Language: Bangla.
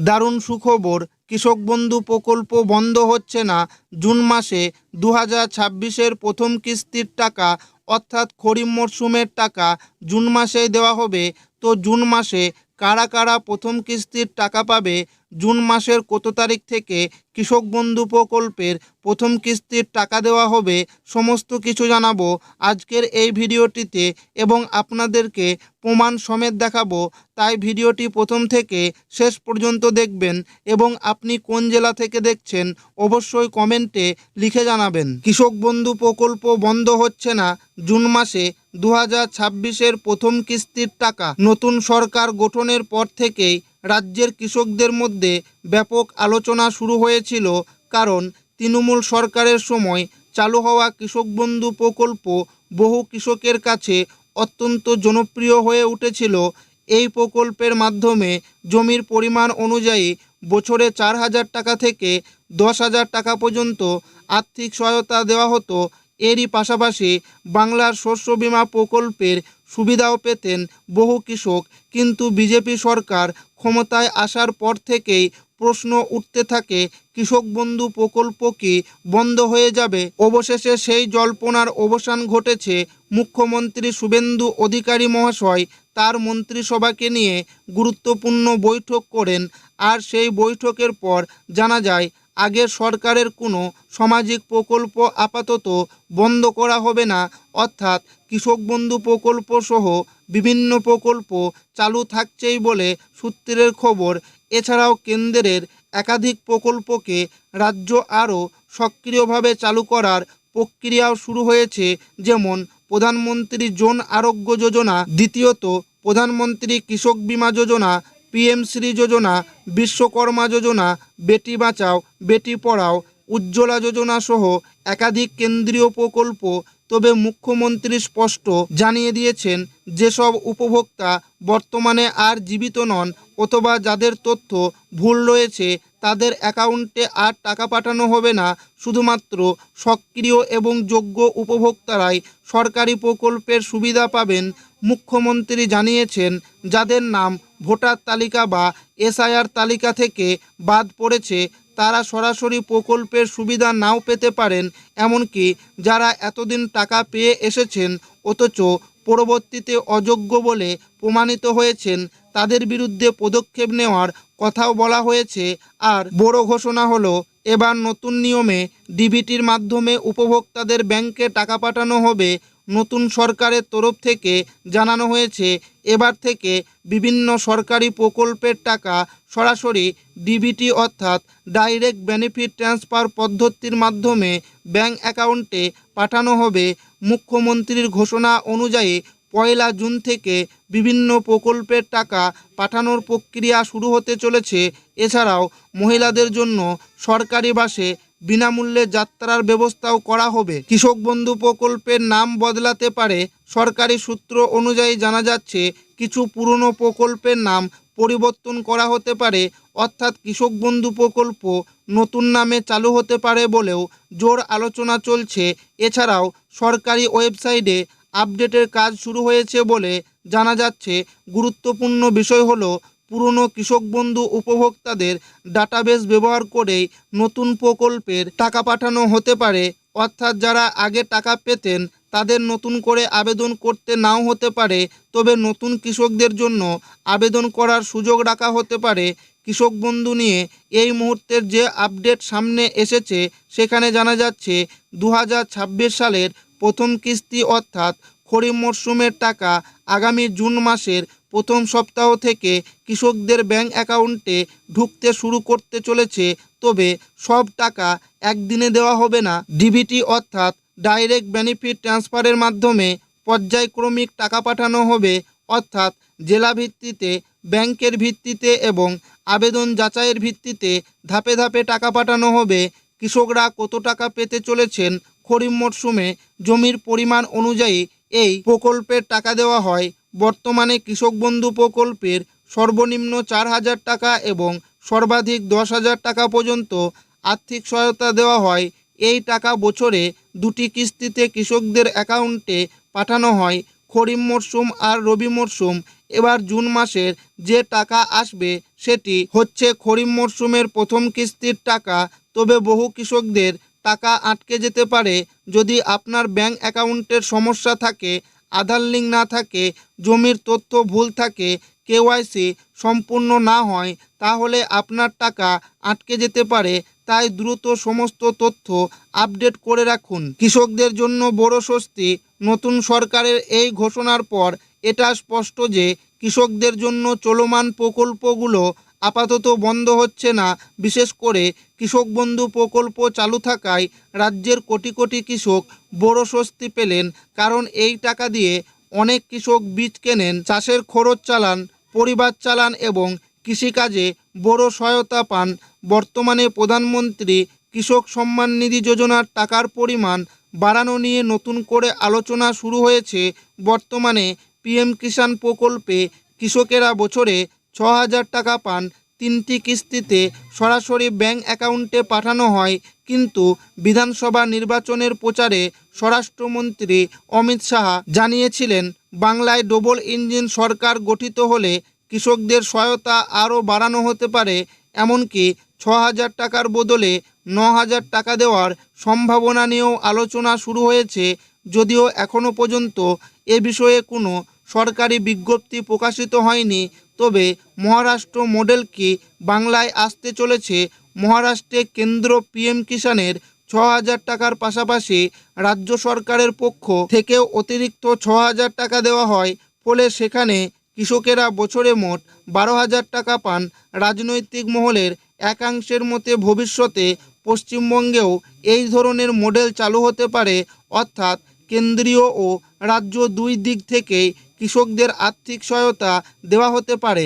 দারুণ সুখবর, কৃষক বন্ধু প্রকল্প বন্ধ হচ্ছে না। জুন মাসে 2026-এর প্রথম কিস্তির টাকা অর্থাৎ খরিফ মরশুমের টাকা জুন মাসেই দেওয়া হবে। তো জুন মাসে কারা কারা প্রথম কিস্তির টাকা পাবে, জুন মাসের কত তারিখ থেকে কৃষক বন্ধু প্রকল্পের প্রথম কিস্তির টাকা দেওয়া হবে, সমস্ত কিছু জানাবো আজকের এই ভিডিওটিতে এবং আপনাদেরকে প্রমাণ সমেত দেখাবো। তাই ভিডিওটি প্রথম থেকে শেষ পর্যন্ত দেখবেন এবং আপনি কোন জেলা থেকে দেখছেন অবশ্যই কমেন্টে লিখে জানাবেন। কৃষক বন্ধু প্রকল্প বন্ধ হচ্ছে না, জুন মাসে 2026-এর প্রথম কিস্তির টাকা। নতুন সরকার গঠনের পর থেকেই রাজ্যের কৃষকদের মধ্যে ব্যাপক আলোচনা শুরু হয়েছিল, কারণ তৃণমূল সরকারের সময় চালু হওয়া কৃষক বন্ধু প্রকল্প বহু কৃষকের কাছে অত্যন্ত জনপ্রিয় হয়ে উঠেছিল। এই প্রকল্পের মাধ্যমে জমির পরিমাণ অনুযায়ী বছরে 4,000 টাকা থেকে 10,000 টাকা পর্যন্ত আর্থিক সহায়তা দেওয়া হতো। এরই পাশাপাশি বাংলার শস্য বীমা প্রকল্পের সুবিধাও পেতেন বহু কৃষক। কিন্তু বিজেপি সরকার ক্ষমতায় আসার পর থেকেই প্রশ্ন উঠতে থাকে, কৃষক বন্ধু প্রকল্প কি বন্ধ হয়ে যাবে? অবশেষে সেই জল্পনার অবসান ঘটেছে। মুখ্যমন্ত্রী শুভেন্দু অধিকারী মহাশয় তার মন্ত্রিসভাকে নিয়ে গুরুত্বপূর্ণ বৈঠক করেন, আর সেই বৈঠকের পর জানা যায় আগের সরকারের কোনো সামাজিক প্রকল্প আপাতত বন্ধ করা হবে না, অর্থাৎ কৃষক বন্ধু প্রকল্প সহ বিভিন্ন প্রকল্প চালু থাকছেই বলে সূত্রের খবর। এছাড়াও কেন্দ্রের একাধিক প্রকল্পকে রাজ্য আরও সক্রিয়ভাবে চালু করার প্রক্রিয়াও শুরু হয়েছে, যেমন প্রধানমন্ত্রী জন আরোগ্য যোজনা, দ্বিতীয়ত প্রধানমন্ত্রী কৃষক বীমা যোজনা, পিএম শ্রী যোজনা, বিশ্বকর্মা যোজনা, বেটি বাঁচাও বেটি পড়াও, উজ্জ্বলা যোজনা সহ একাধিক কেন্দ্রীয় প্রকল্প। তবে মুখ্যমন্ত্রী স্পষ্ট জানিয়ে দিয়েছেন, যেসব উপভোক্তা বর্তমানে আর জীবিত নন অথবা যাদের তথ্য ভুল রয়েছে তাদের অ্যাকাউন্টে আর টাকা পাঠানো হবে না। শুধুমাত্র সক্রিয় এবং যোগ্য উপভোক্তারাই সরকারি প্রকল্পের সুবিধা পাবেন। মুখ্যমন্ত্রী জানিয়েছেন, যাদের নাম ভোটার তালিকা বা এসআইআর তালিকা থেকে বাদ পড়েছে তারা সরাসরি প্রকল্পের সুবিধা নাও পেতে পারেন। এমনকি যারা এতদিন টাকা পেয়ে এসেছেন অথচ পরবর্তীতে অযোগ্য বলে প্রমাণিত হয়েছেন তাদের বিরুদ্ধে পদক্ষেপ নেওয়ার কথাও বলা হয়েছে। আর বড় ঘোষণা হলো, এবার নতুন নিয়মে ডিবিটির মাধ্যমে উপভোক্তাদের ব্যাংকে টাকা পাঠানো হবে। নতুন সরকারের তরফ থেকে জানানো হয়েছে, এবার থেকে বিভিন্ন সরকারি প্রকল্পের টাকা সরাসরি ডিবিটি অর্থাৎ ডাইরেক্ট বেনিফিট ট্রান্সফার পদ্ধতির মাধ্যমে ব্যাংক অ্যাকাউন্টে পাঠানো হবে। মুখ্যমন্ত্রীর ঘোষণা অনুযায়ী 1 জুন থেকে বিভিন্ন প্রকল্পের টাকা পাঠানোর প্রক্রিয়া শুরু হতে চলেছে। এছাড়াও মহিলাদের জন্য সরকারি বাসে বিনামূল্যে যাত্রার ব্যবস্থাও করা হবে। কৃষক বন্ধু প্রকল্পের নাম বদলাতে পারে। সরকারি সূত্র অনুযায়ী জানা যাচ্ছে, কিছু পুরনো প্রকল্পের নাম পরিবর্তন করা হতে পারে, অর্থাৎ কৃষক বন্ধু প্রকল্প নতুন নামে চালু হতে পারে বলেও জোর আলোচনা চলছে। এছাড়াও সরকারি ওয়েবসাইটে আপডেটের কাজ শুরু হয়েছে বলে জানা যাচ্ছে। গুরুত্বপূর্ণ বিষয় হলো, পুরনো কৃষক বন্ধু উপভোক্তাদের ডাটাবেস ব্যবহার করেই নতুন প্রকল্পের টাকা পাঠানো হতে পারে, অর্থাৎ যারা আগে টাকা পেতেন তাদের নতুন করে আবেদন করতে নাও হতে পারে, তবে নতুন কৃষকদের জন্য আবেদন করার সুযোগ রাখা হতে পারে। কৃষক বন্ধু নিয়ে এই মুহূর্তের যে আপডেট সামনে এসেছে সেখানে জানা যাচ্ছে, 2026 সালের প্রথম কিস্তি অর্থাৎ খরিফ মরশুমের টাকা আগামী জুন মাসের প্রথম সপ্তাহ থেকে কৃষকদের ব্যাংক অ্যাকাউন্টে ঢুকতে শুরু করতে চলেছে। তবে সব টাকা একদিনে দেওয়া হবে না। ডিবিটি অর্থাৎ ডাইরেক্ট বেনিফিট ট্রান্সফারের মাধ্যমে পর্যায়ক্রমিক টাকা পাঠানো হবে, অর্থাৎ জেলা ভিত্তিতে, ব্যাংকের ভিত্তিতে এবং আবেদন যাচাইয়ের ভিত্তিতে ধাপে ধাপে টাকা পাঠানো হবে। কৃষকরা কত টাকা পেতে চলেছেন খরিফ মরশুমে জমির পরিমাণ অনুযায়ী এই প্রকল্পের টাকা দেওয়া হয়। বর্তমানে কৃষক বন্ধু প্রকল্পের সর্বনিম্ন 4,000 টাকা এবং সর্বাধিক 10,000 টাকা পর্যন্ত আর্থিক সহায়তা দেওয়া হয়। এই টাকা বছরে 2টি কিস্তিতে কৃষকদের অ্যাকাউন্টে পাঠানো হয়। খরিফ মরশুম আর রবি মরশুম এবার জুন মাসের যে টাকা আসবে সেটি হচ্ছে খরিফ মরশুমের প্রথম কিস্তির টাকা। তবে বহু কৃষকদের টাকা আটকে যেতে পারে যদি আপনার ব্যাংক অ্যাকাউন্টের সমস্যা থাকে, আধার লিঙ্ক না থাকে, জমির তথ্য ভুল থাকে, কেওয়াইসি সম্পূর্ণ না হয়, তাহলে আপনার টাকা আটকে যেতে পারে। তাই দ্রুত সমস্ত তথ্য আপডেট করে রাখুন। কৃষকদের জন্য বড় স্বস্তি। নতুন সরকারের এই ঘোষণার পর এটা স্পষ্ট যে কৃষকদের জন্য চলমান প্রকল্পগুলো আপাতত বন্ধ হচ্ছে না। বিশেষ করে কৃষক বন্ধু প্রকল্প চালু থাকায় রাজ্যের কোটি কোটি কৃষক বড় স্বস্তি পেলেন। কারণ এই টাকা দিয়ে অনেক কৃষক বীজ কেনেন, চাষের খরচ চালান, পরিবার চালান এবং কৃষিকাজে বড় সহায়তা পান। বর্তমানে প্রধানমন্ত্রী কৃষক সম্মান নিধি যোজনার টাকার পরিমাণ বাড়ানো নিয়ে নতুন করে আলোচনা শুরু হয়েছে। বর্তমানে পিএম কিষাণ প্রকল্পে কৃষকেরা বছরে 6,000 টাকা পান। 3টি কিস্তিতে সরাসরি ব্যাংক অ্যাকাউন্টে পাঠানো হয়। কিন্তু বিধানসভা নির্বাচনের প্রচারে স্বরাষ্ট্রমন্ত্রী অমিত শাহ জানিয়েছিলেন, বাংলায় ডবল ইঞ্জিন সরকার গঠিত হলে কৃষকদের সহায়তা আরও বাড়ানো হতে পারে। এমনকি 6,000 টাকার বদলে 9,000 টাকা দেওয়ার সম্ভাবনা নিয়েও আলোচনা শুরু হয়েছে। যদিও এখনও পর্যন্ত এ বিষয়ে কোনো সরকারি বিজ্ঞপ্তি প্রকাশিত হয়নি। তবে মহারাষ্ট্র মডেল কি বাংলায় আসতে চলেছে? মহারাষ্ট্রে কেন্দ্র পিএম কিষাণের 6,000 টাকার পাশাপাশি রাজ্য সরকারের পক্ষ থেকেও অতিরিক্ত 6,000 টাকা দেওয়া হয়। ফলে সেখানে কৃষকেরা বছরে মোট 12,000 টাকা পান। রাজনৈতিক মহলের একাংশের মতে ভবিষ্যতে পশ্চিমবঙ্গেও এই ধরনের মডেল চালু হতে পারে। অর্থাৎ কেন্দ্রীয় ও রাজ্য দুই দিক থেকেই কৃষকদের আর্থিক সহায়তা দেওয়া হতে পারে।